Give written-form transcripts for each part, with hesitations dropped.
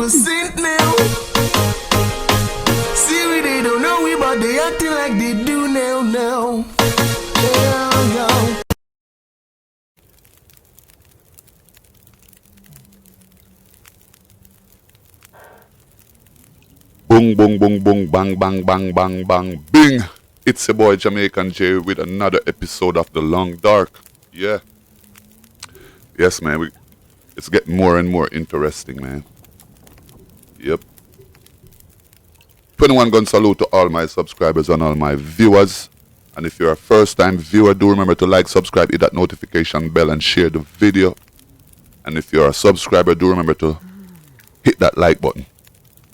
100% now. See we they don't know we but they acting like they do now. Yeah. Boom, boom, boom, boom, bang, bang, bang, bang, bang, bing. It's your boy Jamaican J with another episode of The Long Dark. Yeah. Yes, man. It's getting more and more interesting, man. Yep. 21 gun salute to all my subscribers and all my viewers. And if you're a first-time viewer, do remember to like, subscribe, hit that notification bell, and share the video. And if you're a subscriber, do remember to hit that like button.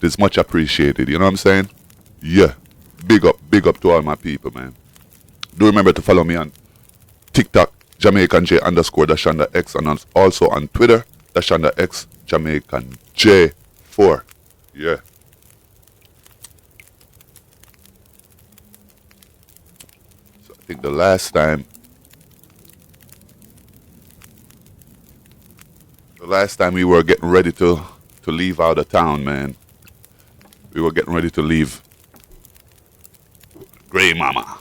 It's much appreciated, you know what I'm saying? Yeah. Big up to all my people, man. Do remember to follow me on TikTok, Jamaican J _ X, and also on Twitter, _X Jamaican J4. Yeah. So I think the last time we were getting ready to leave out of town, man. We were getting ready to leave Grey Mama.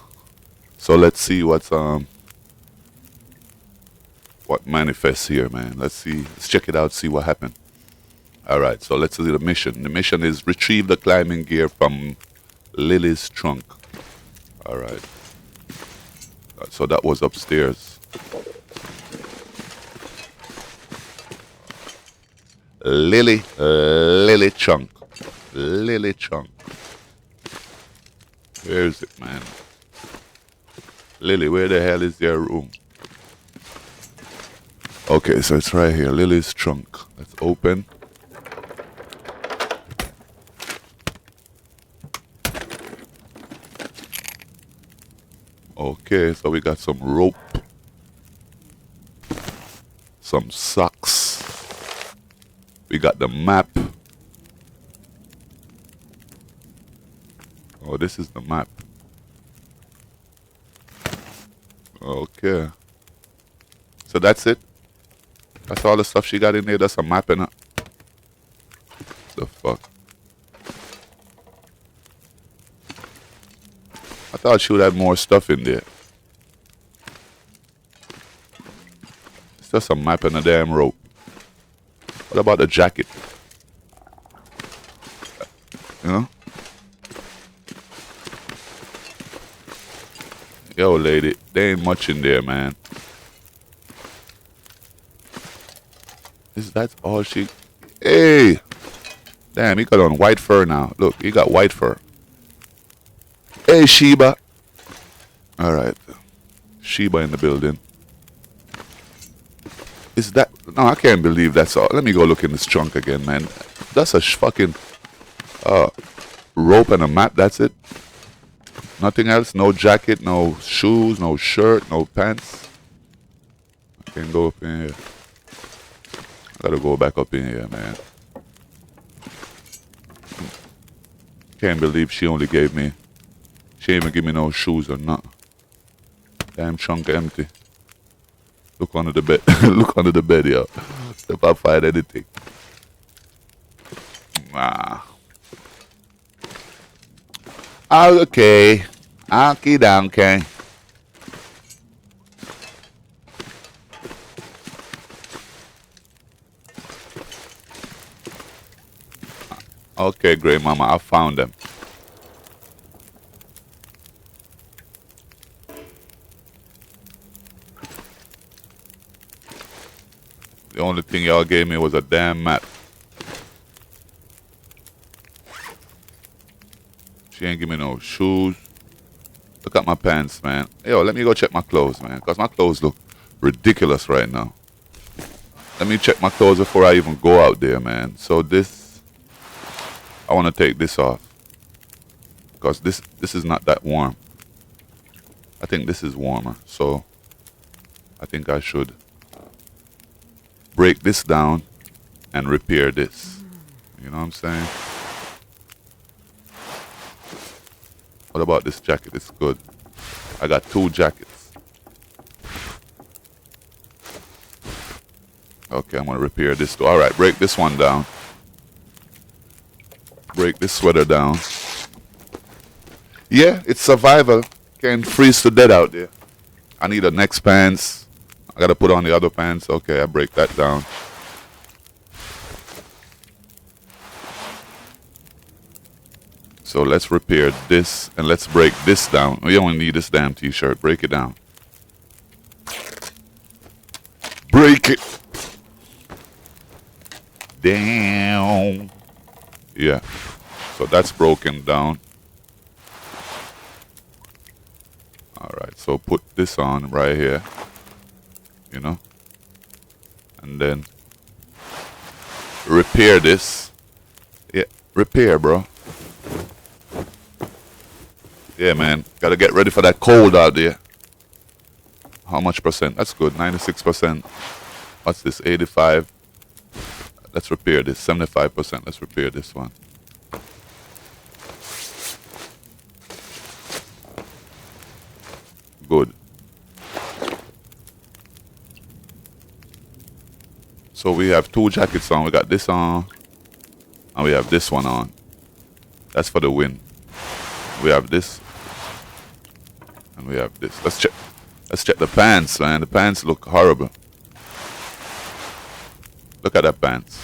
So let's see what manifests here, man. Let's check it out, see what happened. Alright, so let's do the mission. The mission is retrieve the climbing gear from Lily's trunk. Alright. So that was upstairs. Lily trunk. Lily trunk. Where is it, man? Lily, where the hell is your room? Okay, so it's right here. Lily's trunk. Let's open. Okay, so we got some rope. Some socks. We got the map. Oh, this is the map. Okay. So that's it? That's all the stuff she got in there? That's a map and the fuck? I thought she would have more stuff in there. It's just a map and a damn rope. What about the jacket? You know? Yo, lady, there ain't much in there, man. That's all she... Hey! Damn, he got on white fur now. Look, he got white fur. Hey, Sheba. Alright. Sheba in the building. Is that... No, I can't believe that's all. Let me go look in this trunk again, man. That's a fucking... rope and a map, that's it? Nothing else? No jacket, no shoes, no shirt, no pants. I can't go up in here. I gotta go back up in here, man. Can't believe she only gave me... She ain't even give me no shoes or nothing. Damn trunk empty. Look under the bed. Look under the bed, yo. If I find anything. Okay. Okie dokie. Okay, Grey Mama, I found them. The only thing y'all gave me was a damn map. She ain't give me no shoes. Look at my pants, man. Yo, let me go check my clothes, man. Because my clothes look ridiculous right now. Let me check my clothes before I even go out there, man. So this... I want to take this off. Because this is not that warm. I think this is warmer. So I think I should break this down and repair this. You know what I'm saying? What about this jacket? It's good. I got 2 jackets. Okay, I'm gonna repair this too. Alright, break this one down. break this sweater down. Yeah, it's survival. Can't freeze to death out there. I need the next pants. I gotta put on the other pants. Okay, I break that down. So let's repair this and let's break this down. We only need this damn t-shirt. Break it down. Break it down. Yeah. So that's broken down. Alright, so put this on right here. You know? And then repair this. Yeah, repair, bro. Yeah, man. Gotta get ready for that cold out there. How much percent? That's good. 96%. What's this? 85. Let's repair this. 75%. Let's repair this one. Good. So we have two jackets on. We got this on. And we have this one on. That's for the win. We have this. And we have this. Let's check the pants, man. The pants look horrible. Look at that pants.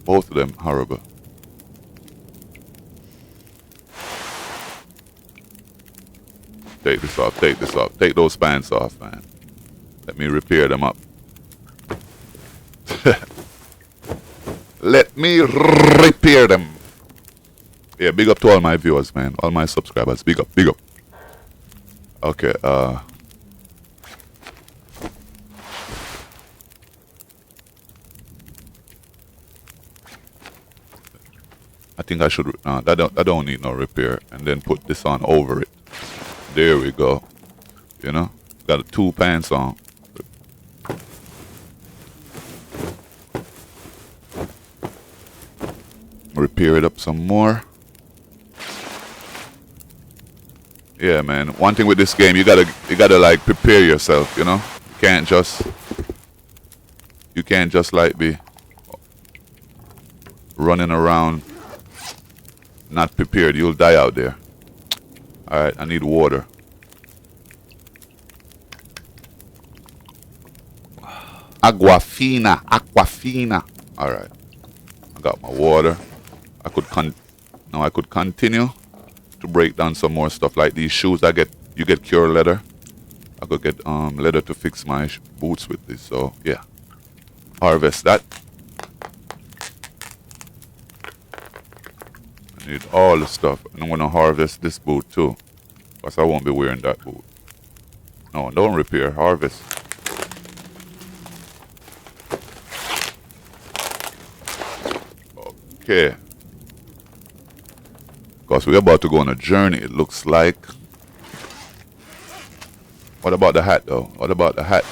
Both of them horrible. Take this off, take this off. Take those pants off, man. Let me repair them up. Let me repair them. Yeah, big up to all my viewers, man. All my subscribers. Big up, big up. Okay, I think I should, I don't need no repair. And then put this on over it. There we go. You know? Got 2 pants on. Repair it up some more. Yeah, man. One thing with this game, you gotta like prepare yourself, you know? You can't just like be running around not prepared. You'll die out there. Alright, I need water. Aquafina, aquafina. Alright. I got my water. I could continue to break down some more stuff like these shoes. You get cure leather. I could get leather to fix my boots with this. So yeah, harvest that. I need all the stuff, and I'm gonna harvest this boot too, because I won't be wearing that boot. No, don't repair. Harvest. Okay. Because we're about to go on a journey, it looks like. What about the hat, though? What about the hat?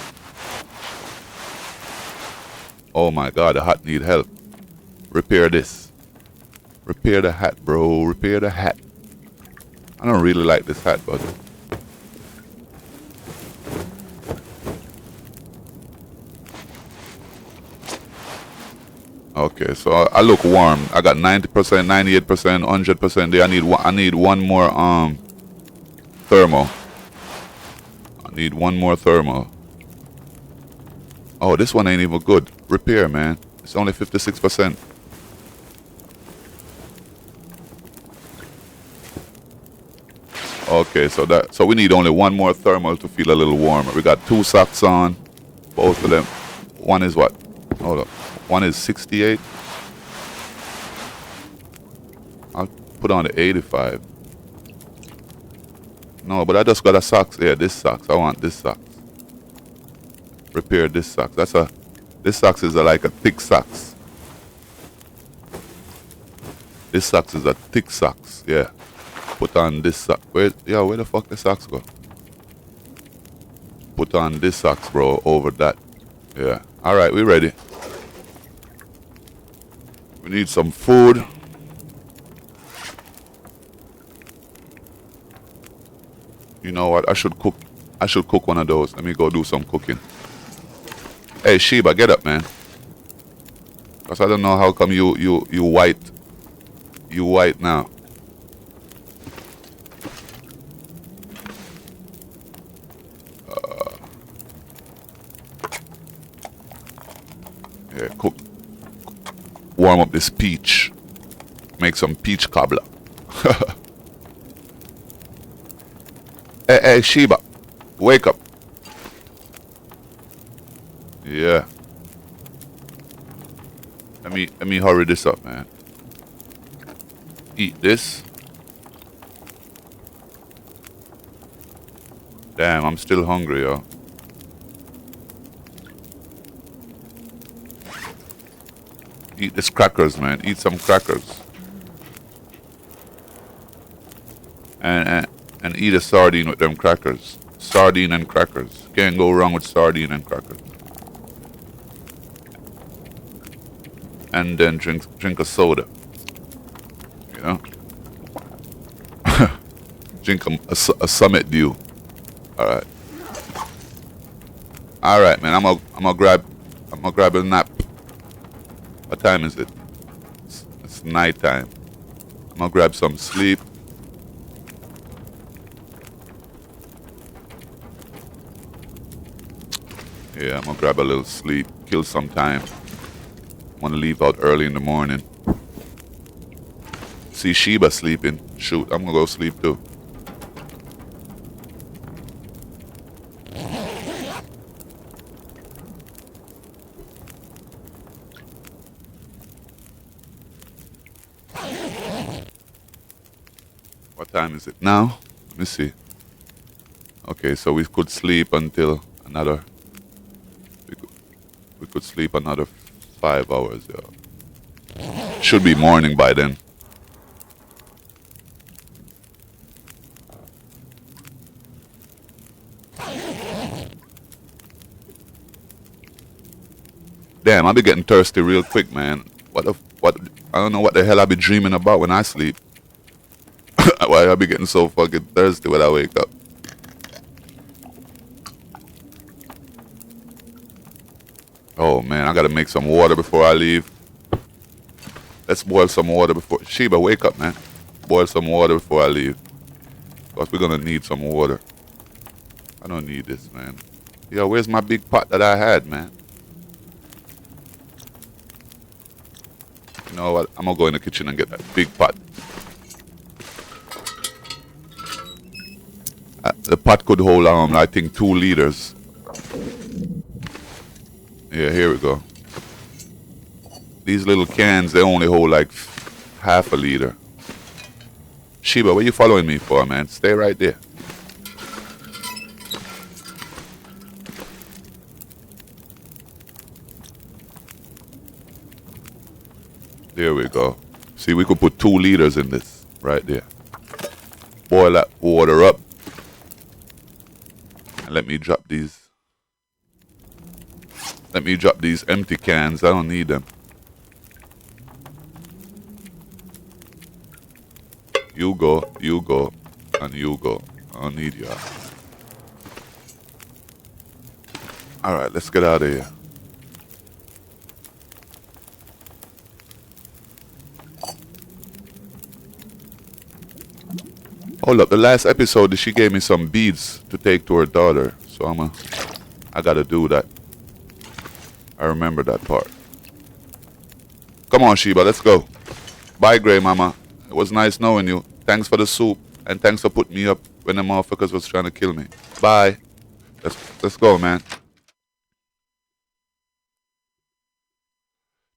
Oh my God, the hat need help. Repair this. Repair the hat, bro. Repair the hat. I don't really like this hat, but... Okay, so I look warm. I got 90%, 98%, 100% there. I need one more thermal. I need one more thermal. Oh, this one ain't even good. Repair, man. It's only 56%. Okay, so we need only one more thermal to feel a little warmer. We got 2 socks on. Both of them. One is what? Hold up. One is 68. I'll put on the 85. No, but I just got a socks. Yeah, this socks. I want this socks. Repair this socks. This socks is like a thick socks. This socks is a thick socks. Yeah. Put on this sock. Where the fuck the socks go? Put on this socks, bro, over that. Yeah. Alright, we ready. We need some food. You know what? I should cook one of those. Let me go do some cooking. Hey Sheba, get up, man. Cause I don't know how come you white. You white now. Yeah, cook. Warm up this peach. Make some peach cobbler. Hey, Sheba. Wake up. Yeah. Let me hurry this up, man. Eat this. Damn, I'm still hungry, yo. Eat this crackers, man. Eat some crackers. And eat a sardine with them crackers. Sardine and crackers. Can't go wrong with sardine and crackers. And then drink a soda. You know? Drink a Summit Dew. Alright. Alright, man. I'm gonna grab a nap. What time is it? It's night time. I'm gonna grab some sleep. Yeah, I'm gonna grab a little sleep, kill some time. I'm gonna leave out early in the morning. See Sheba sleeping. Shoot, I'm gonna go sleep too. What time is it now? Let me see. Okay, so we could sleep until another. We could sleep another 5 hours. Yeah. Should be morning by then. Damn, I be getting thirsty real quick, man. What? I don't know what the hell I be dreaming about when I sleep. Why I be getting so fucking thirsty when I wake up. Oh man, I gotta make some water before I leave. Let's boil some water before. Sheba, wake up, man. Boil some water before I leave. Because we're gonna need some water. I don't need this, man. Yo, where's my big pot that I had, man? You know what? I'm gonna go in the kitchen and get that big pot. The pot could hold, I think, 2 liters. Yeah, here we go. These little cans, they only hold like half a liter. Sheba, what are you following me for, man? Stay right there. There we go. See, we could put 2 liters in this right there. Boil that water up. And let me drop these. Let me drop these empty cans. I don't need them. You go, and you go. I don't need you. Alright, let's get out of here. Hold up, the last episode she gave me some beads to take to her daughter. So I gotta do that. I remember that part. Come on, Sheba, let's go. Bye, Grey Mama. It was nice knowing you. Thanks for the soup, and thanks for putting me up when the motherfuckers was trying to kill me. Bye. Let's go, man.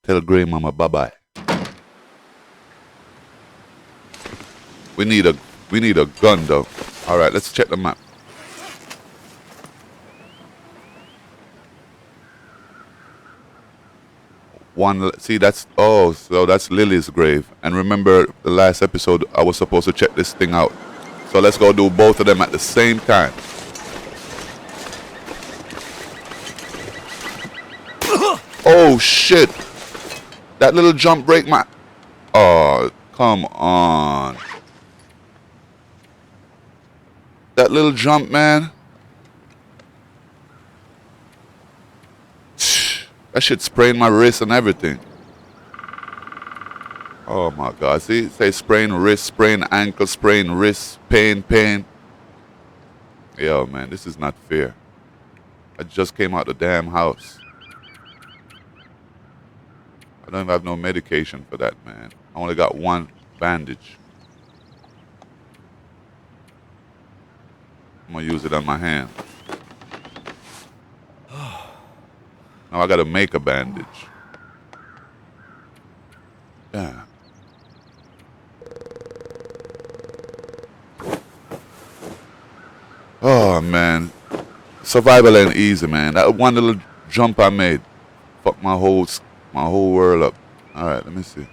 Tell Grey Mama bye-bye. We need a gun, though. All right, let's check the map. See, so that's Lily's grave. And remember the last episode, I was supposed to check this thing out. So let's go do both of them at the same time. Oh shit! That little jump break my. Oh, come on. That little jump, man. That shit spraying my wrist and everything. Oh my God. See, say sprain wrist, sprain ankle, sprain wrist, pain. Yo, man, this is not fair. I just came out the damn house. I don't have no medication for that, man. I only got one bandage. I'm gonna use it on my hand. Now I gotta make a bandage. Yeah. Oh man, survival ain't easy, man. That one little jump I made, fucked my whole world up. All right, let me see.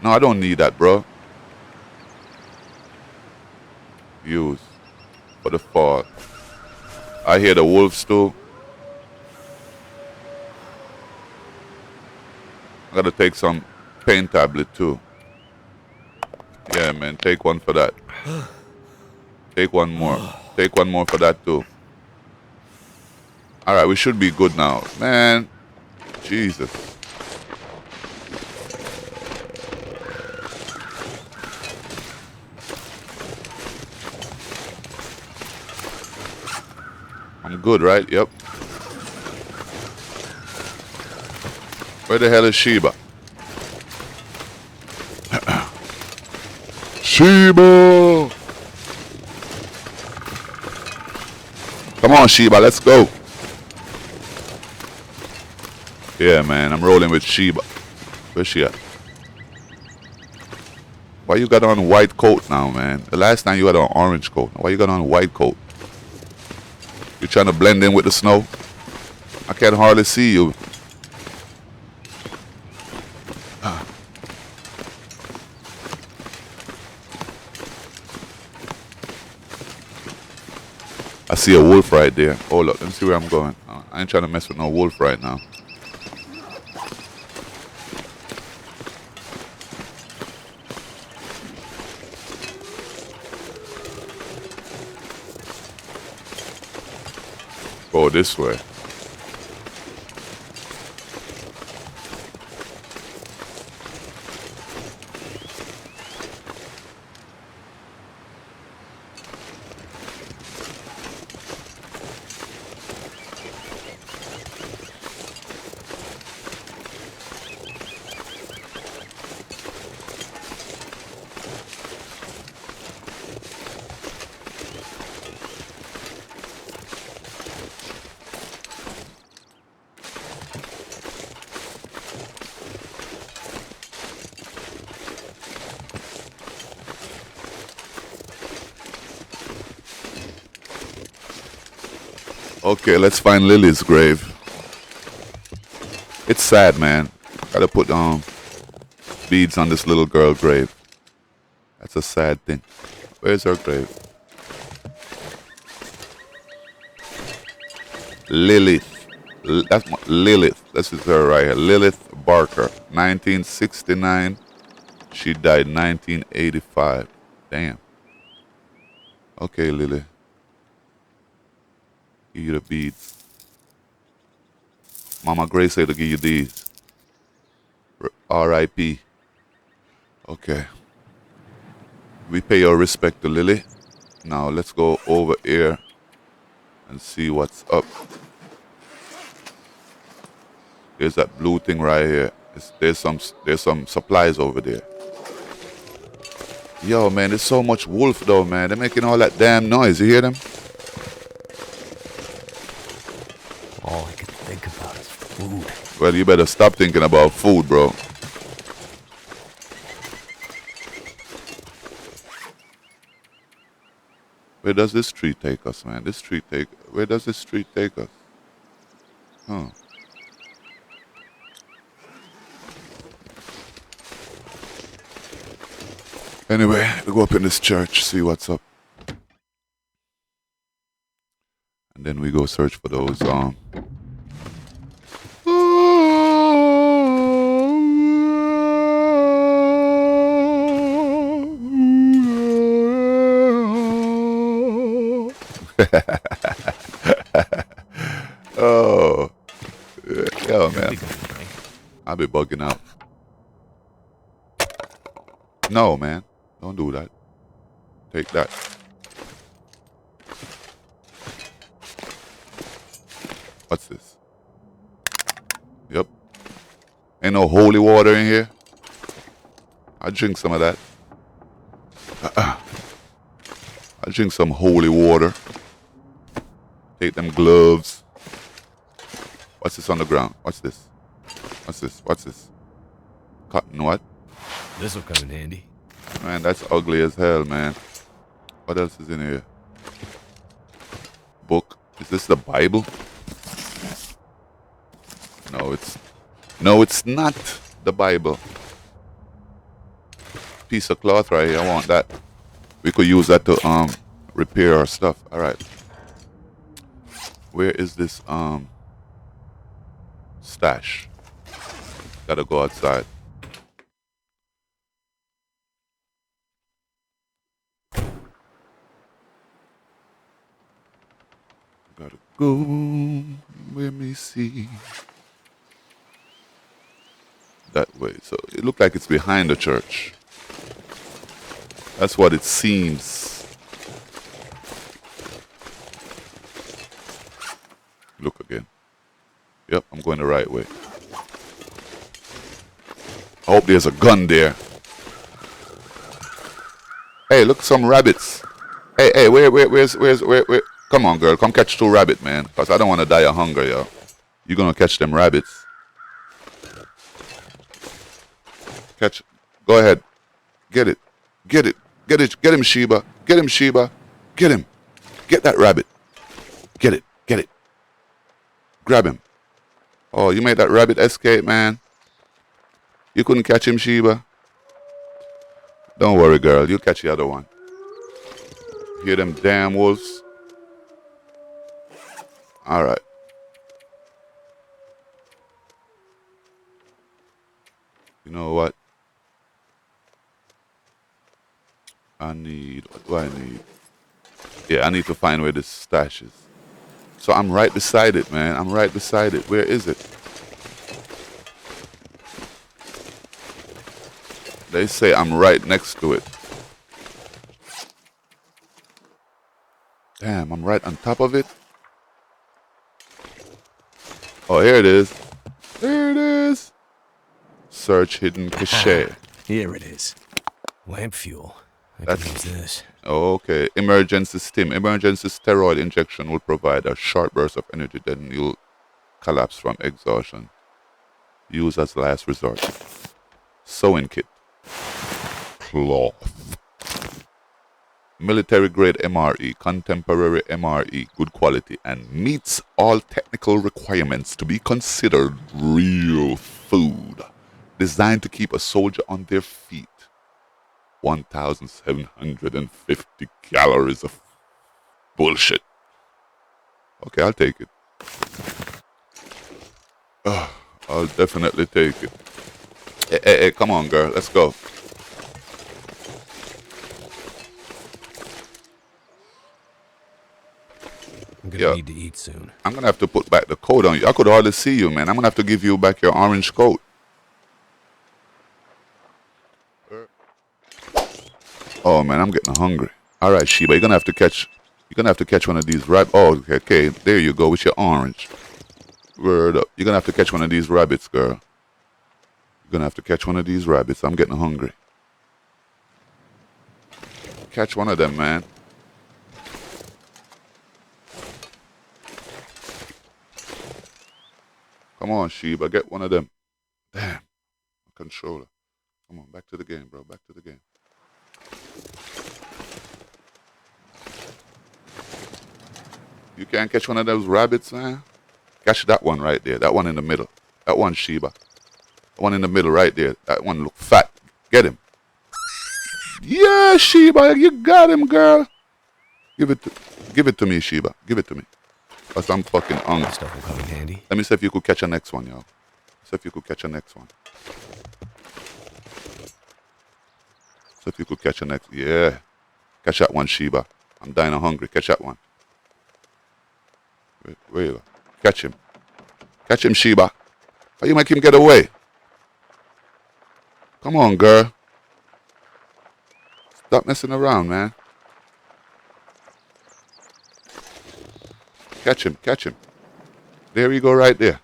No, I don't need that, bro. Use for the fall. I hear the wolves too. I gotta take some pain tablet too. Yeah, man, take one for that. Take one more. Take one more for that too. All right, we should be good now, man. Jesus. I'm good, right? Yep. Where the hell is Sheba? Sheba! Come on, Sheba, let's go. Yeah, man, I'm rolling with Sheba. Where's she at? Why you got on white coat now, man? The last time you had on orange coat. Why you got on white coat? You trying to blend in with the snow? I can hardly see you. I see a wolf right there. Hold up, let me see where I'm going. I ain't trying to mess with no wolf right now. Go this way. Okay, let's find Lily's grave. It's sad, man. Gotta put beads on this little girl grave. That's a sad thing. Where's her grave? Lilith. That's Lilith. This is her right here. Lilith Barker. 1969. She died 1985. Damn. Okay, Lily. Give you the beads. Mama Grace said to give you these. R.I.P. Okay. We pay your respect to Lily. Now let's go over here and see what's up. There's that blue thing right here. There's some supplies over there. Yo, man, there's so much wolf though, man. They're making all that damn noise. You hear them? All I can think about is food. Well, you better stop thinking about food, bro. Where does this street take us, man? Where does this street take us? Huh. Anyway, we go up in this church, see what's up. And then we go search for those, Oh, yo, man. I'll be bugging out. No, man. Don't do that. Take that. What's this? Yep. Ain't no holy water in here. I'll drink some of that. I'll drink some holy water. Take them gloves. What's this on the ground? What's this? What's this? What's this? Cotton what? This'll come in handy. Man, that's ugly as hell, man. What else is in here? Book. Is this the Bible? No, it's not the Bible. Piece of cloth right here. I want that. We could use that to repair our stuff. All right. Where is this stash? Gotta go outside. Gotta go. Let me see. That way. So it looked like it's behind the church. That's what it seems. Look again. Yep, I'm going the right way. I hope there's a gun there. Hey, look, some rabbits. Hey, where? Come on, girl, come catch 2 rabbits, man. Cause I don't want to die of hunger, yo. You gonna catch them rabbits? Catch. Go ahead. Get it. Get him, Sheba. Get him, Sheba. Get him. Get that rabbit. Get it. Grab him. Oh, you made that rabbit escape, man. You couldn't catch him, Sheba. Don't worry, girl. You'll catch the other one. Hear them damn wolves? All right. You know what? What do I need? Yeah, I need to find where this stash is. So I'm right beside it, man. I'm right beside it. Where is it? They say I'm right next to it. Damn, I'm right on top of it. Oh, here it is. There it is. Search hidden cache. Here it is. Lamp fuel. I can use this. Okay. Emergency stim. Emergency steroid injection will provide a short burst of energy, then you'll collapse from exhaustion. Use as last resort. Sewing kit. Cloth. Military grade MRE, contemporary MRE, good quality, and meets all technical requirements to be considered real food. Designed to keep a soldier on their feet. 1,750 calories of bullshit. Okay, I'll take it. I'll definitely take it. Hey, come on, girl. Let's go. I'm gonna need to eat soon. I'm gonna have to put back the coat on you. I could hardly see you, man. I'm gonna have to give you back your orange coat. Oh man, I'm getting hungry. All right, Sheba, you're gonna have to catch one of these rabbits. Oh, okay, there you go with your orange. Word up. You're gonna have to catch one of these rabbits, girl. You're gonna have to catch one of these rabbits. I'm getting hungry. Catch one of them, man. Come on, Sheba, get one of them. Damn, controller. Come on, back to the game, bro. Back to the game. You can't catch one of those rabbits, man? Catch that one right there. That one in the middle. That one, Sheba. That one in the middle right there. That one look fat. Get him. Yeah, Sheba, you got him, girl. Give it to me, Sheba. Give it to me. Cause I'm fucking hungry. Stuff will come in handy. Let me see if you could catch a next one, yo. See if you could catch a next one. See if you could catch a next. Yeah. Catch that one, Sheba. I'm dying of hungry. Catch that one. Where you go? Catch him. Catch him, Sheba. How you make him get away? Come on, girl. Stop messing around, man. Catch him, catch him. There you go right there.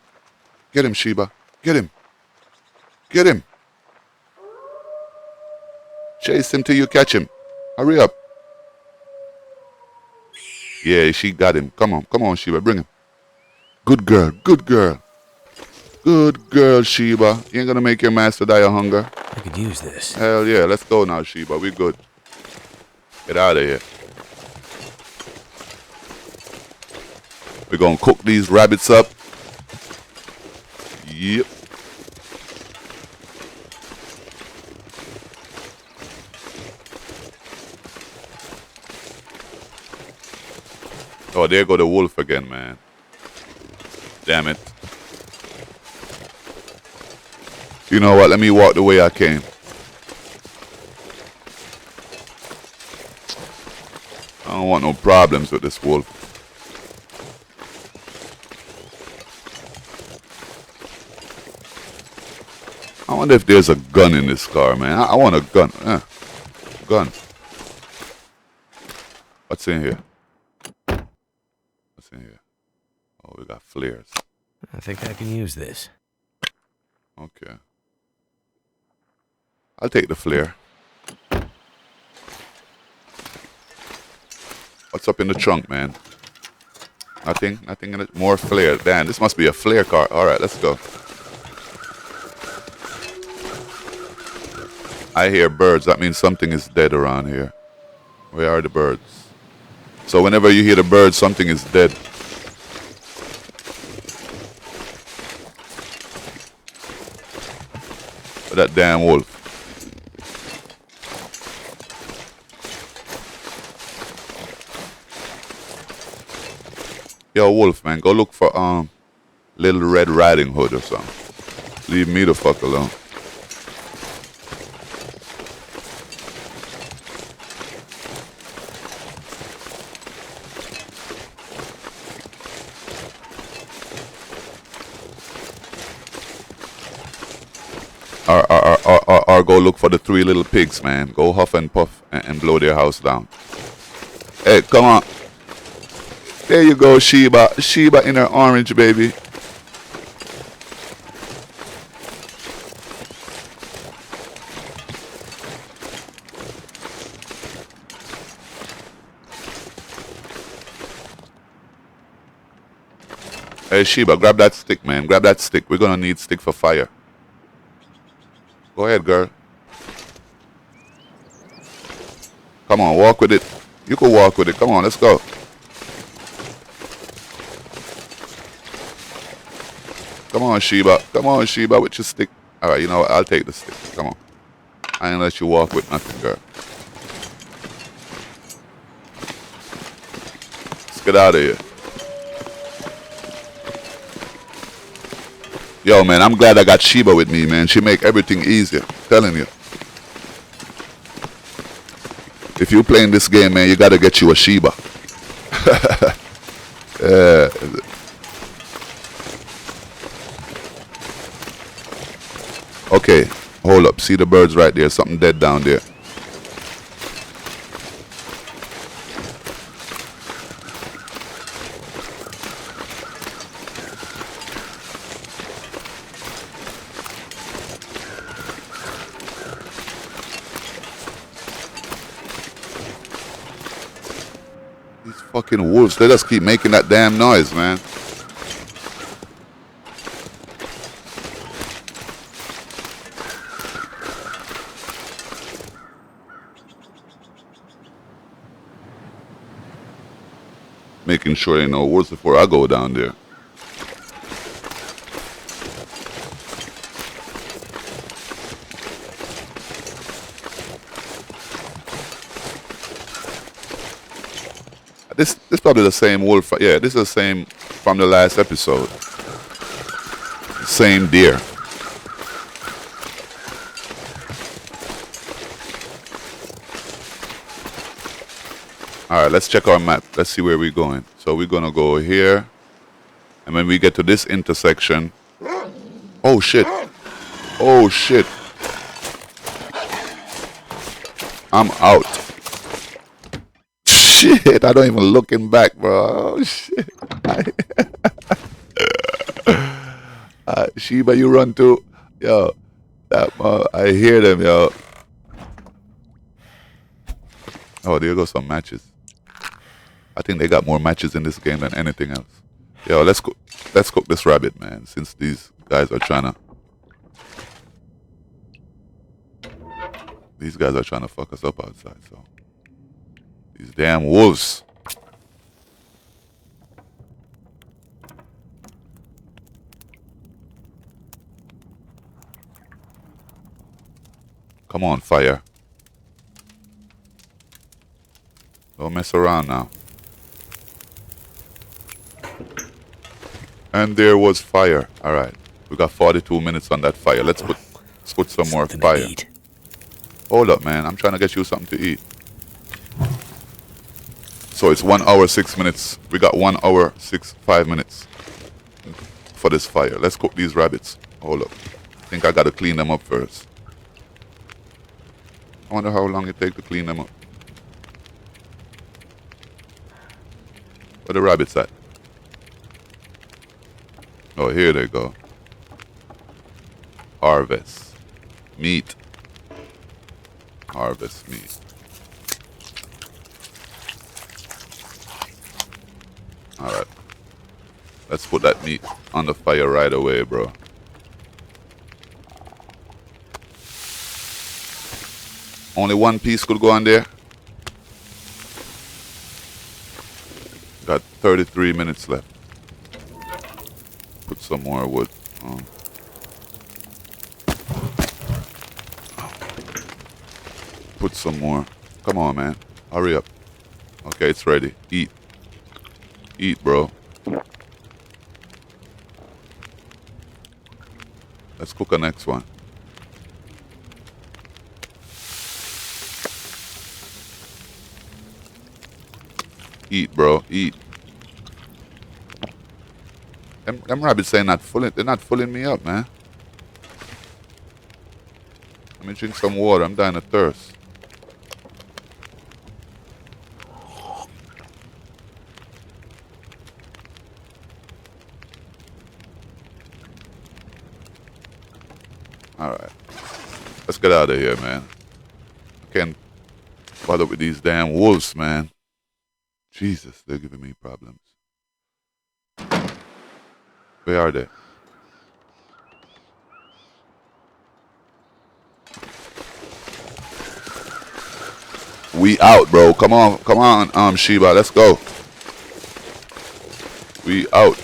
Get him, Sheba. Get him. Get him. Chase him till you catch him. Hurry up. Yeah, she got him. Come on, Sheba, bring him. Good girl, good girl. Good girl, Sheba. You ain't gonna make your master die of hunger. I could use this. Hell yeah, let's go now, Sheba. We good. Get out of here. We're gonna cook these rabbits up. Yep. Oh, there go the wolf again, man. Damn it. You know what? Let me walk the way I came. I don't want no problems with this wolf. I wonder if there's a gun in this car, man. I want a gun. Gun. What's in here? What's in here? Oh, we got flares. I think I can use this. Okay. I'll take the flare. What's up in the trunk, man? Nothing? Nothing in it? More flare. Damn, this must be a flare car. Alright, let's go. I hear birds. That means something is dead around here. Where are the birds? So whenever you hear the birds, something is dead. That damn wolf. Yo, wolf, man, go look for Little Red Riding Hood or something. Leave me the fuck alone. Or go look for the 3 little pigs, man. Go huff and puff and blow their house down. Hey, come on. There you go, Sheba. Sheba in her orange, baby. Hey, Sheba, grab that stick, man. Grab that stick. We're gonna need stick for fire. Go ahead, girl. Come on, walk with it. You can walk with it. Come on, let's go. Come on, Sheba. Come on, Sheba, with your stick. All right, you know what? I'll take the stick. Come on. I ain't let you walk with nothing, girl. Let's get out of here. Yo, man, I'm glad I got Sheba with me, man. She make everything easier. Telling you. If you playing this game, man, you gotta get you a Sheba. Yeah. Okay, hold up. See the birds right there. Something dead down there. These fucking wolves, they just keep making that damn noise, man. Making sure there ain't no wolves before I go down there. This probably the same wolf. Yeah, this is the same from the last episode. Same deer. All right, let's check our map. Let's see where we're going. So we're gonna go here, and when we get to this intersection, oh shit! Oh shit! I'm out. Shit, I don't even looking back, bro. Oh, shit. Sheba, you run too. Yo, I hear them, yo. Oh, there goes some matches. I think they got more matches in this game than anything else. Yo, let's cook this rabbit, man, since these guys are trying to fuck us up outside, so. These damn wolves. Come on, fire. Don't mess around now. And there was fire. All right. We got 42 minutes on that fire. Let's put some more Something fire. to eat. Hold up, man. I'm trying to get you something to eat. So it's 1 hour, 6 minutes. We got 1 hour, 5 minutes for this fire. Let's cook these rabbits. Hold up. I think I got to clean them up first. I wonder how long it takes to clean them up. Where the rabbits at? Oh, here they go. Harvest. Meat. Harvest meat. Alright. Let's put that meat on the fire right away, bro. Only one piece could go on there. Got 33 minutes left. Put some more wood. Put some more. Come on, man. Hurry up. Okay, it's ready. Eat. Eat, bro. Let's cook the next one. Eat, bro. Eat. Them rabbits saying they're not fooling me up, man. Let me drink some water. I'm dying of thirst. Alright. Let's get out of here, man. I can't bother with these damn wolves, man. Jesus, they're giving me problems. Where are they? We out, bro. Come on, Sheba, let's go. We out.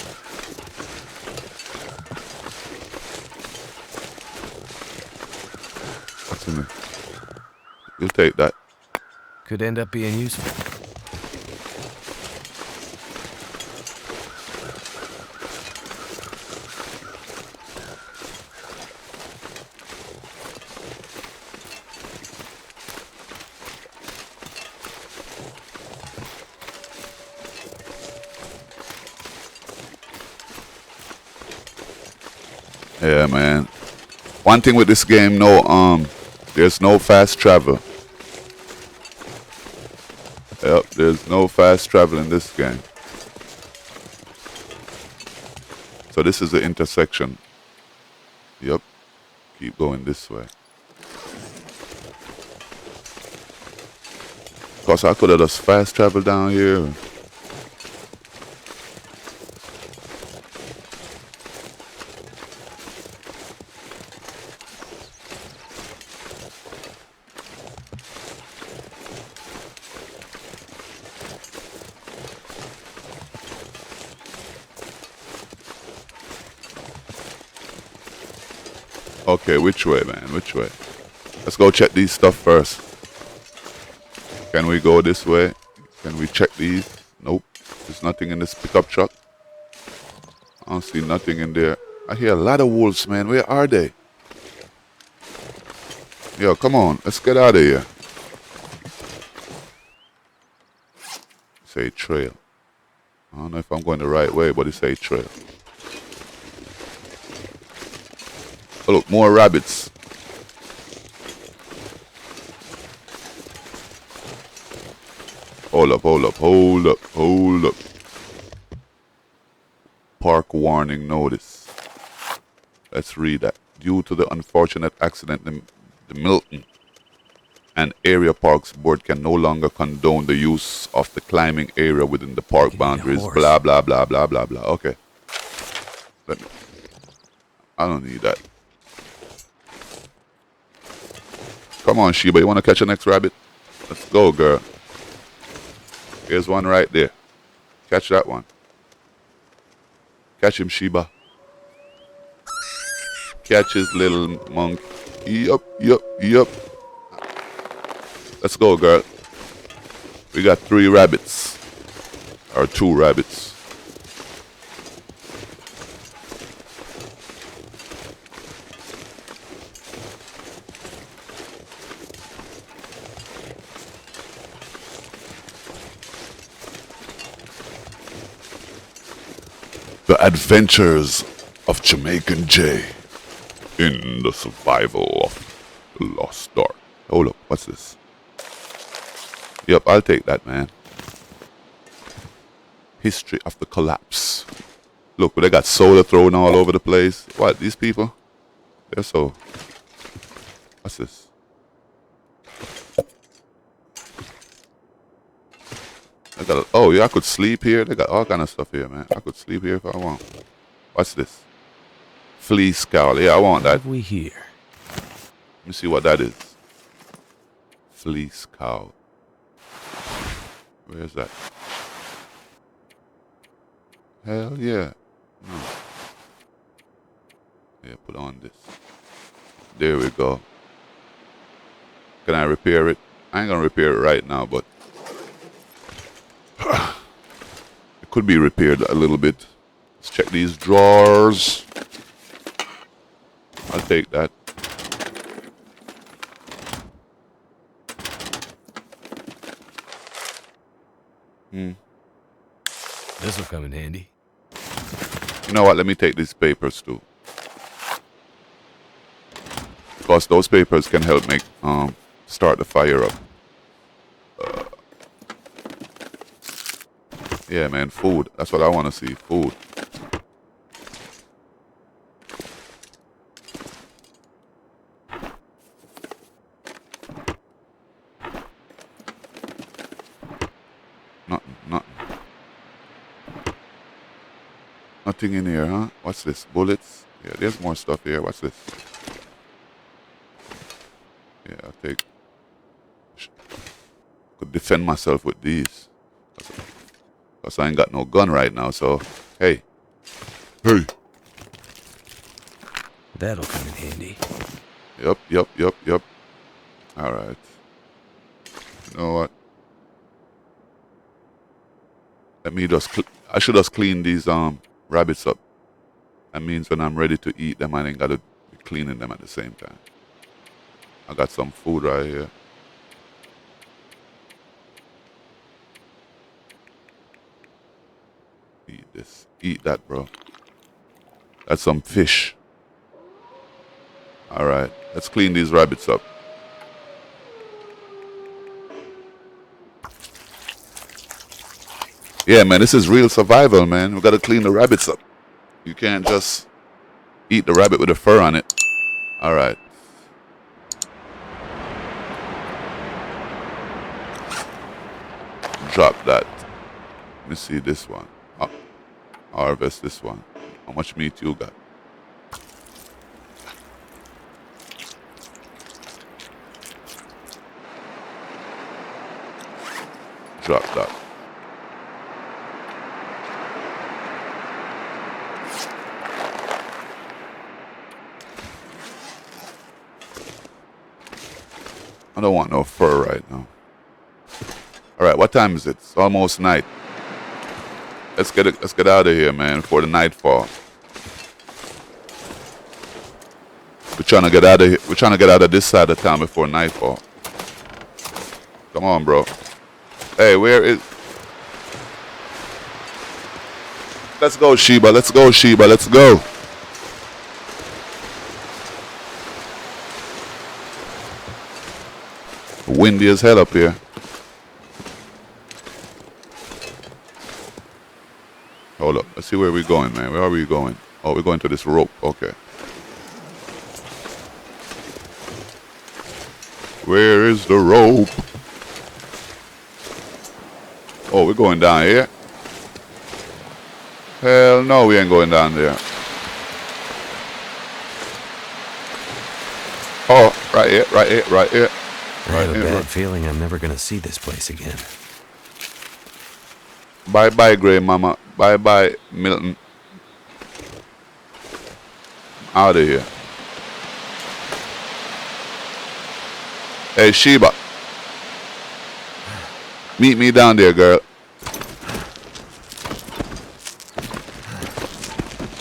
What's in there? You'll take that. Could end up being useful. Yeah, man. One thing with this game, there's no fast travel. Yep, there's no fast travel in this game. So this is the intersection. Yep. Keep going this way. Of course, I could have just fast travel down here. Okay, which way, man? Which way? Let's go check these stuff first. Can we go this way? Can we check these? Nope. There's nothing in this pickup truck. I don't see nothing in there. I hear a lot of wolves, man. Where are they? Yo, come on. Let's get out of here. Say trail. I don't know if I'm going the right way, but it say trail. Oh, look, more rabbits. hold up. Park warning notice. Let's read that. Due to the unfortunate accident, the Milton and Area Parks Board can no longer condone the use of the climbing area within the park boundaries. Blah, blah, blah, blah, blah, blah. Okay. I don't need that. Come on, Sheba. You want to catch the next rabbit? Let's go, girl. Here's one right there. Catch that one. Catch him, Sheba. Catch his little monkey. Yup. Let's go, girl. We got 3 rabbits. Or 2 rabbits. The Adventures of Jamaican J in the survival of the Lost Ark. Hold up, what's this? Yep, I'll take that, man. History of the collapse. Look, they got soda thrown all over the place. What, these people? They're so... What's this? Oh, yeah, I could sleep here. They got all kind of stuff here, man. I could sleep here if I want. What's this? Fleece cowl. Yeah, I want that. What have we here? Let me see what that is. Fleece cowl. Where's that? Hell yeah. No. Yeah, put on this. There we go. Can I repair it? I ain't gonna repair it right now, but it could be repaired a little bit. Let's check these drawers. I'll take that. This will come in handy. You know what? Let me take these papers too. Because those papers can help make start the fire up. Yeah, man, food. That's what I want to see. Food. Nothing in here, huh? What's this? Bullets? Yeah, there's more stuff here. What's this? Yeah, I'll take... Could defend myself with these. Because I ain't got no gun right now, so... Hey. Hey! That'll come in handy. Yep. Alright. You know what? Let me just... I should just clean these rabbits up. That means when I'm ready to eat them, I ain't got to be cleaning them at the same time. I got some food right here. Eat this. Eat that, bro. That's some fish. Alright. Let's clean these rabbits up. Yeah, man, this is real survival, man. We gotta clean the rabbits up. You can't just eat the rabbit with the fur on it. Alright. Drop that. Let me see this one. Harvest this one. How much meat you got? Drop that. I don't want no fur right now. Alright, what time is it? It's almost night. Let's get out of here, man, before the nightfall. We're trying to get out of here. We're trying to get out of this side of town before nightfall. Come on, bro. Hey, where is... Let's go, Sheba. Let's go, Sheba. Let's go. Windy as hell up here. Hold up. Let's see where we're going, man. Where are we going? Oh, we're going to this rope. Okay. Where is the rope? Oh, we're going down here? Hell no, we ain't going down there. Oh, right here, right here, right here. I have a bad feeling I'm never gonna see this place again. Bye-bye, Grey Mama. Bye-bye, Milton. Out of here. Hey, Sheba. Meet me down there, girl.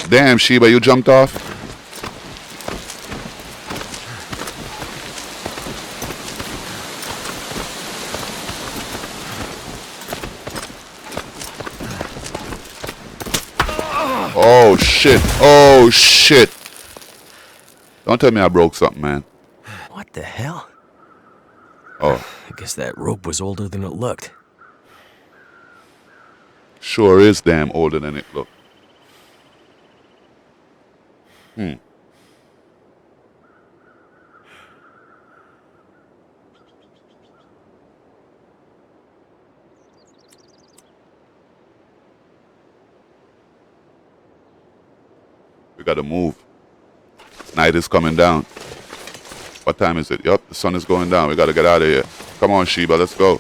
Damn, Sheba, you jumped off? Oh, shit. Oh, shit. Don't tell me I broke something, man. What the hell? Oh. I guess that rope was older than it looked. Sure is damn older than it looked. We gotta move. Night is coming down. What time is it? Yup, the sun is going down. We gotta get out of here. Come on, Sheba, let's go.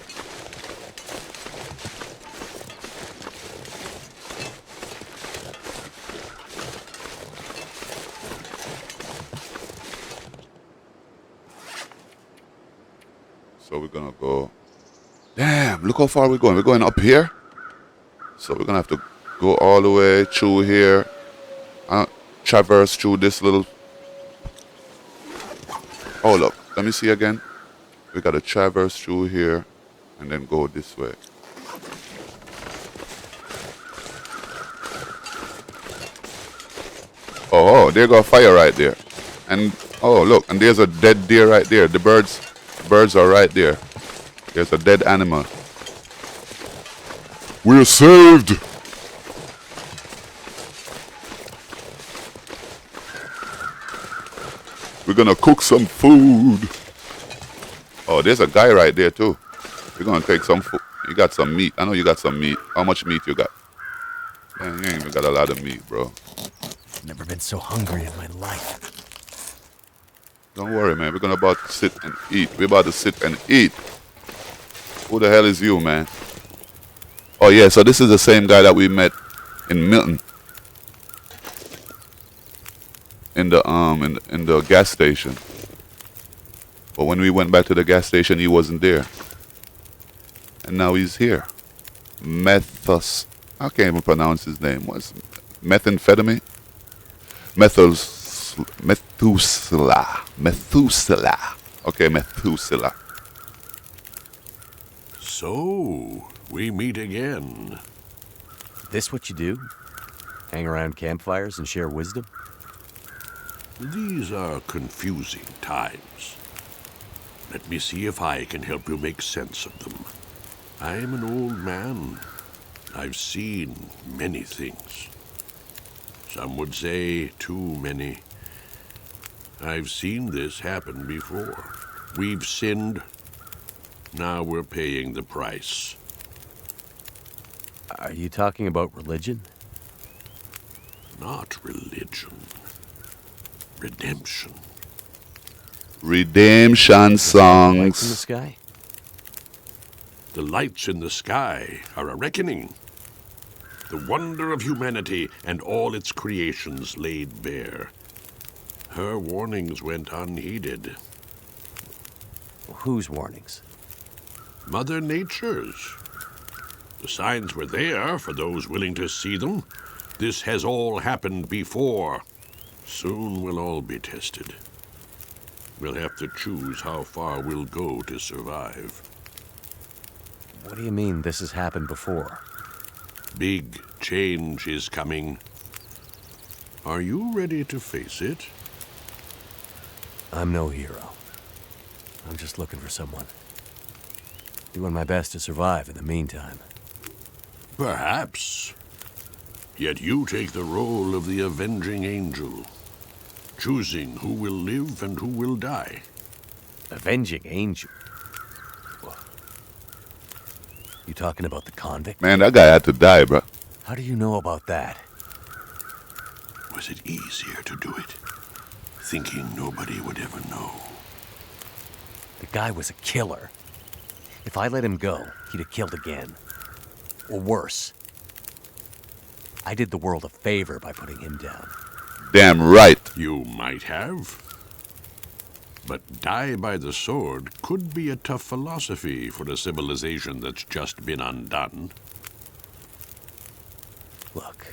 So we're gonna go. Damn, look how far we're going. We're going up here. So we're gonna have to go all the way through here. Traverse through this little. Hold up. Let me see again. We gotta traverse through here and then go this way. Oh, there go a fire right there. And oh look, and there's a dead deer right there. The birds are right there. There's a dead animal. We're saved! We're gonna cook some food. Oh, there's a guy right there too. We're gonna take some food. You got some meat. I know you got some meat. How much meat you got? Man, you ain't even got a lot of meat, bro. Never been so hungry in my life. Don't worry, man. We're gonna about to sit and eat. We're about to sit and eat. Who the hell is you, man? Oh yeah, so this is the same guy that we met in Milton. In the gas station. But when we went back to the gas station, he wasn't there. And now he's here. Methus. I can't even pronounce his name. What's methamphetamine? Methuselah. Okay, Methuselah. So, we meet again. This what you do? Hang around campfires and share wisdom? These are confusing times. Let me see if I can help you make sense of them. I'm an old man. I've seen many things. Some would say too many. I've seen this happen before. We've sinned. Now we're paying the price. Are you talking about religion? Not religion. Redemption. Redemption Lights in the songs. sky? The lights in the sky are a reckoning. The wonder of humanity and all its creations laid bare. Her warnings went unheeded. Whose warnings? Mother Nature's. The signs were there for those willing to see them. This has all happened before. Soon we'll all be tested. We'll have to choose how far we'll go to survive. What do you mean this has happened before? Big change is coming. Are you ready to face it? I'm no hero. I'm just looking for someone. Doing my best to survive in the meantime. Perhaps. Yet you take the role of the avenging angel, choosing who will live and who will die. Avenging angel? You talking about the convict? Man, that guy had to die, bro. How do you know about that? Was it easier to do it, thinking nobody would ever know? The guy was a killer. If I let him go, he'd have killed again. Or worse. I did the world a favor by putting him down. Damn right. You might have. But die by the sword could be a tough philosophy for a civilization that's just been undone. Look,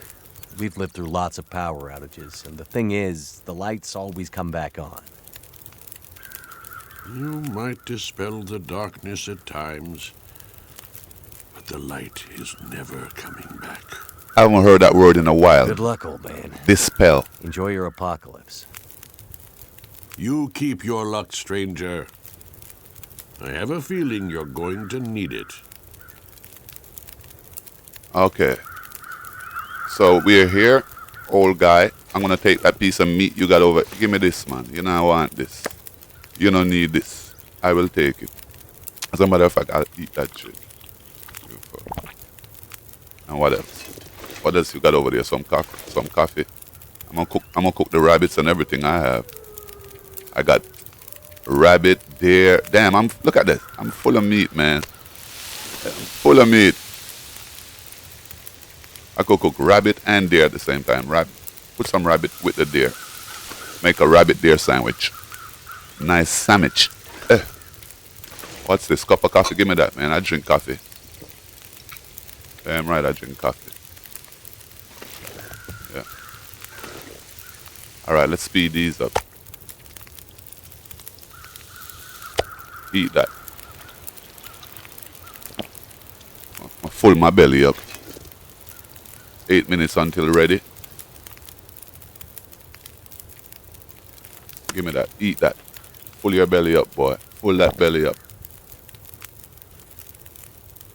we've lived through lots of power outages, and the thing is, the lights always come back on. You might dispel the darkness at times, but the light is never coming back. I haven't heard that word in a while. Good luck, old man. Dispel. Enjoy your apocalypse. You keep your luck, stranger. I have a feeling you're going to need it. Okay. So we're here, old guy. I'm gonna take that piece of meat you got over. Give me this, man. You know I want this. You don't need this. I will take it. As a matter of fact, I'll eat that shit. And what else? What else you got over there? Some coffee. Some coffee. I'm gonna cook the rabbits and everything I have. I got rabbit, deer. Damn, look at this. I'm full of meat, man. I'm full of meat. I could cook rabbit and deer at the same time. Put some rabbit with the deer. Make a rabbit deer sandwich. Nice sandwich. What's this? Cup of coffee? Give me that, man. I drink coffee. Damn right, I drink coffee. Yeah. All right, let's speed these up. Eat that. I full my belly up. 8 minutes until ready. Give me that. Eat that. Full your belly up, boy. Full that belly up.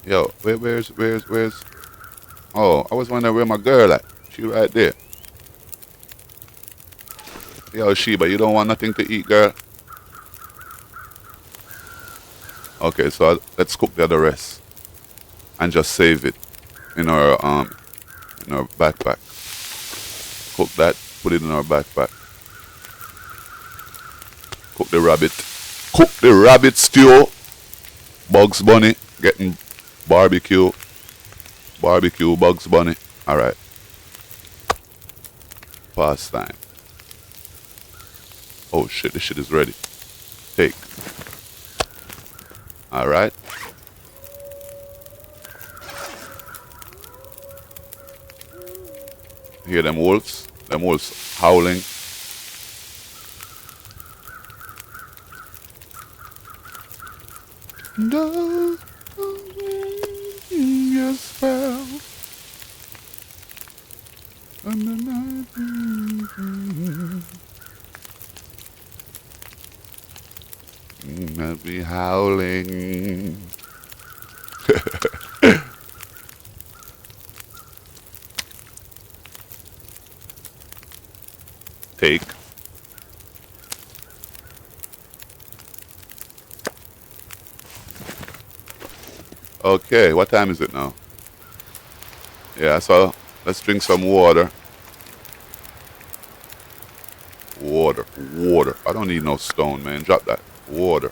Yo, where's? Oh, I was wondering where my girl at. She right there. Yo, Sheba, you don't want nothing to eat, girl? Okay, so let's cook the other rest and just save it in our backpack. Cook that, put it in our backpack. Cook the rabbit. Cook the rabbit stew. Bugs Bunny getting barbecue. Barbecue Bugs Bunny. All right. Past time. Oh shit, this shit is ready. Take. All right. Hear them wolves? Them wolves howling. No, yes, fell. And the night. I'll be howling. Take. Okay, what time is it now? Yeah, so let's drink some water. Water. I don't need no stone, man. Drop that. Water.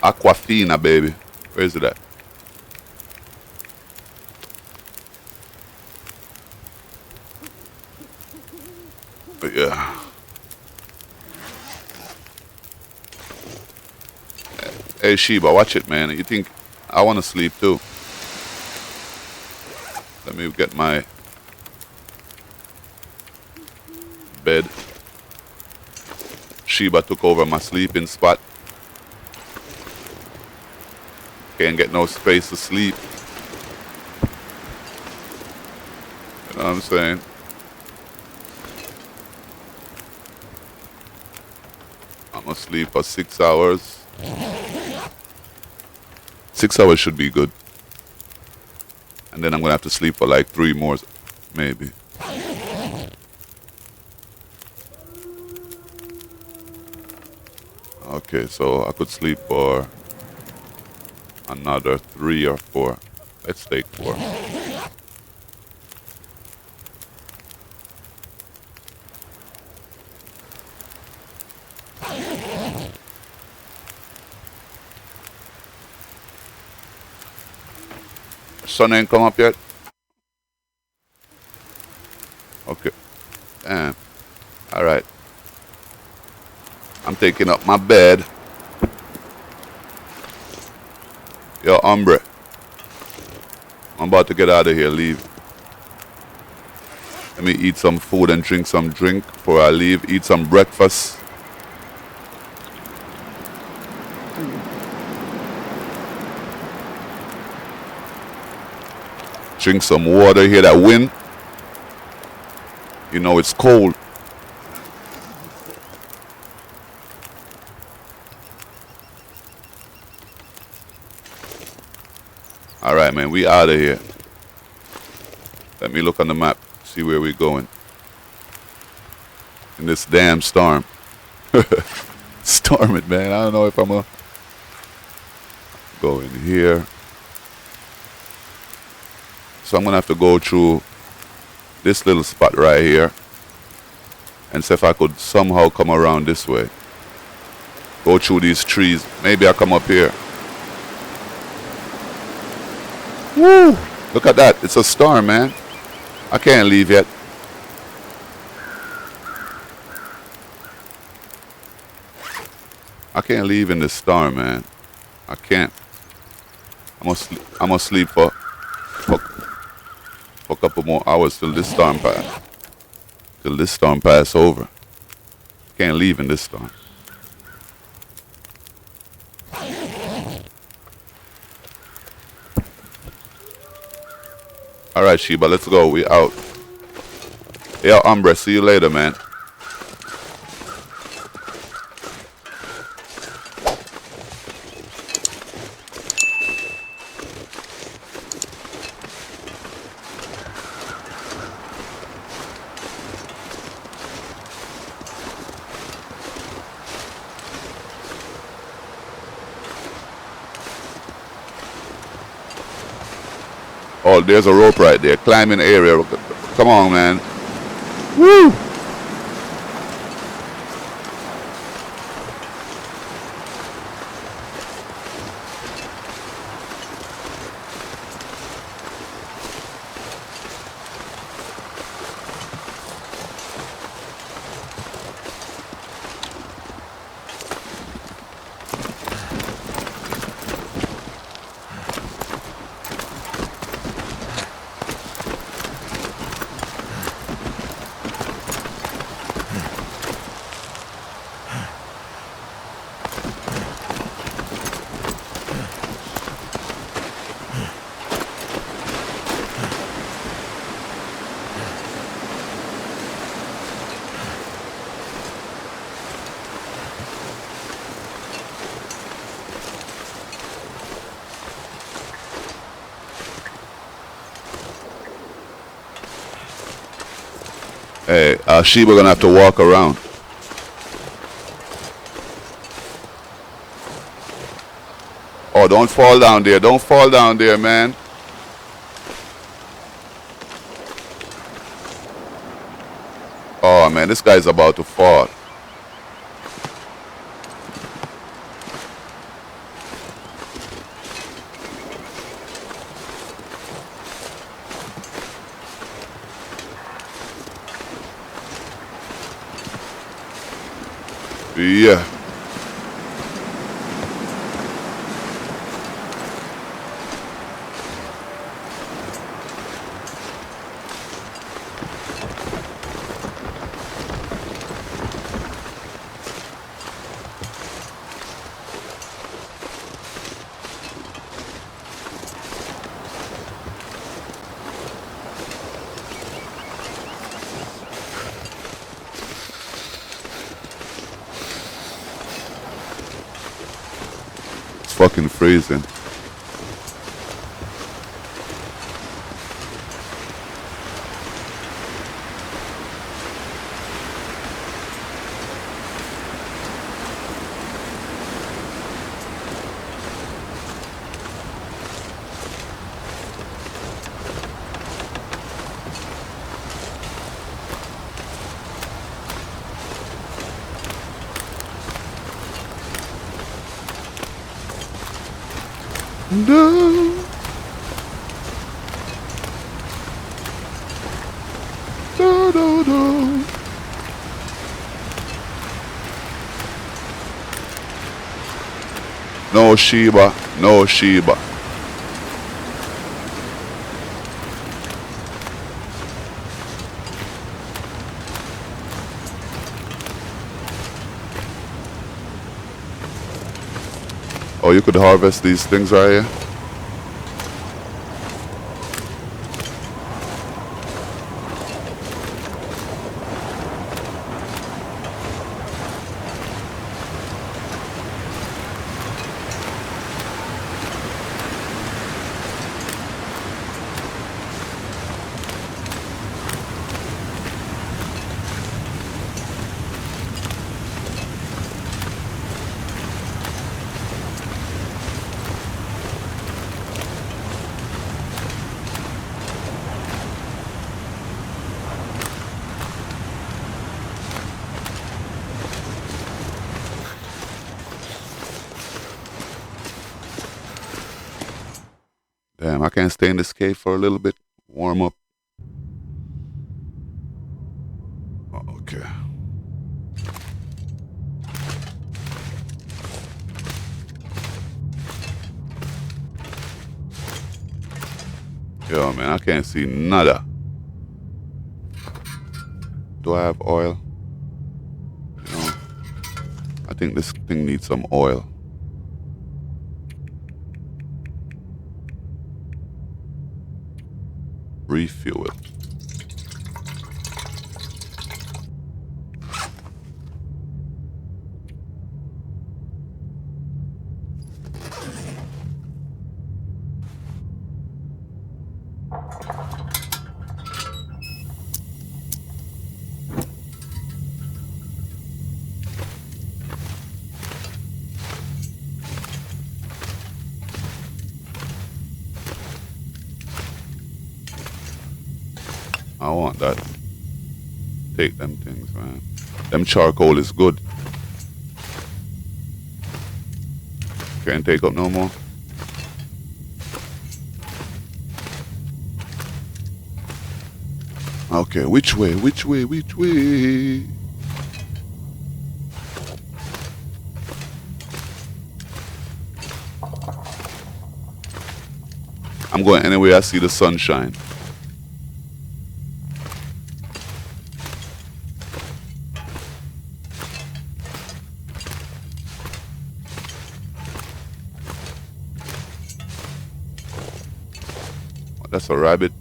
Aquafina, baby. Where is it at? But yeah. Hey Sheba, watch it, man. You think I want to sleep too? Let me get my bed. Sheba took over my sleeping spot. Can't get no space to sleep. You know what I'm saying? I'm gonna sleep for 6 hours. 6 hours should be good. And then I'm gonna have to sleep for like 3 more, maybe. Okay, so I could sleep for another 3 or 4. Let's take 4. Sun ain't come up yet? Okay. Damn. Alright. I'm taking up my bed. Yo, hombre. I'm about to get out of here, leave. Let me eat some food and drink some drink before I leave. Eat some breakfast. Drink some water. Hear that wind? You know it's cold. Alright, man, we out of here. Let me look on the map, see where we're going. In this damn storm. Storm it, man. I don't know if I'm gonna go in here. So I'm gonna have to go through this little spot right here and see if I could somehow come around this way. Go through these trees. Maybe I come up here. Woo! Look at that. It's a storm, man. I can't leave yet. I can't leave in this storm, man. I can't. I must sleep for a couple more hours till this storm pass. Till this storm pass over. Can't leave in this storm. All right, Sheba, let's go. We out. Yo, hombre, see you later, man. Oh, there's a rope right there. Climbing area. Come on, man. Woo! Hey, Sheba gonna have to walk around. Oh, don't fall down there. Don't fall down there, man. Oh, man, this guy's about to fall. Yeah. Fucking freezing. Do, do, do, do. No Sheba, no Sheba. Oh, you could harvest these things right here? Damn, I can't stay in this cave for a little bit. Warm up. Okay. Yo, man, I can't see nada. Do I have oil? No. I think this thing needs some oil. Refuel it. I want that. Take them things, man. Them charcoal is good. Can't take up no more. Okay, which way? Which way? Which way? I'm going anywhere I see the sunshine. That's a rabbit.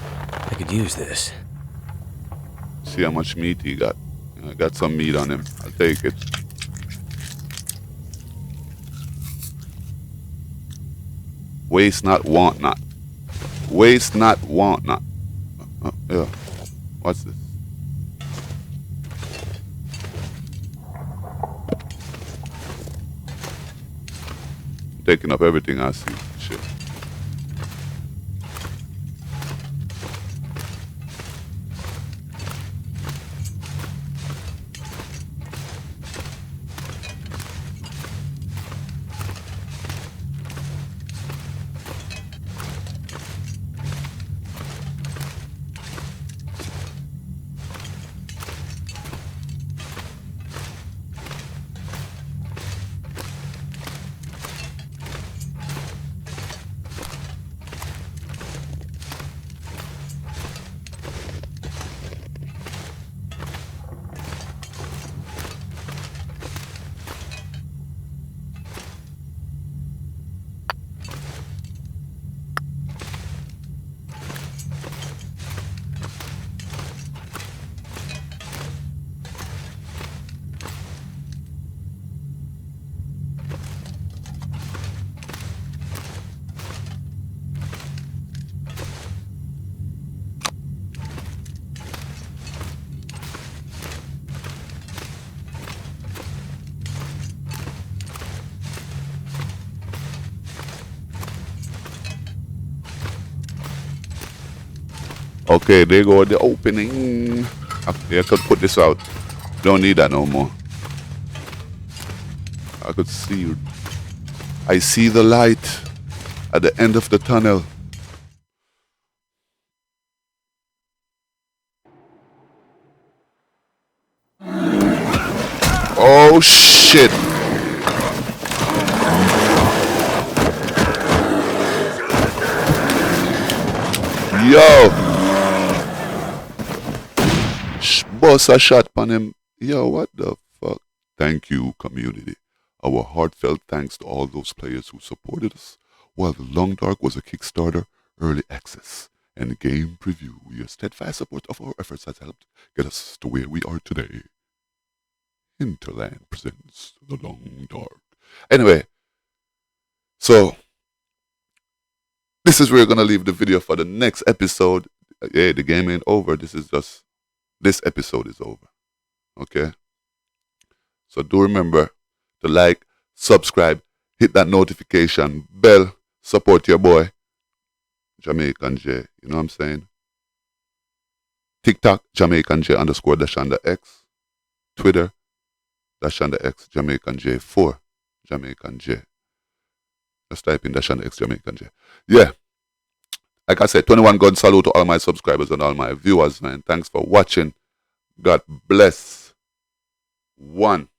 I could use this. See how much meat he got. I got some meat on him. I'll take it. Waste not, want not. Waste not, want not. Yeah. What's this? I'm taking up everything I see. Shit. Okay, there go the opening. Okay, I could put this out. Don't need that no more. I could see. I see the light. at the end of the tunnel. Oh shit. Yo. Boss a shot on him. Yo, what the fuck? Thank you, community. Our heartfelt thanks to all those players who supported us. While The Long Dark was a Kickstarter, early access, and game preview, your steadfast support of our efforts has helped get us to where we are today. Hinterland presents The Long Dark. Anyway, so this is where we're gonna leave the video for the next episode. Yeah, the game ain't over. This episode is over. Okay? So do remember to like, subscribe, hit that notification bell, support your boy, Jamaican J. You know what I'm saying? TikTok, Jamaican J _X. Twitter, _X, Jamaican J4, Jamaican J. Just type in _X, Jamaican J. Yeah. Like I said, 21 gun salute to all my subscribers and all my viewers, man. Thanks for watching. God bless. One.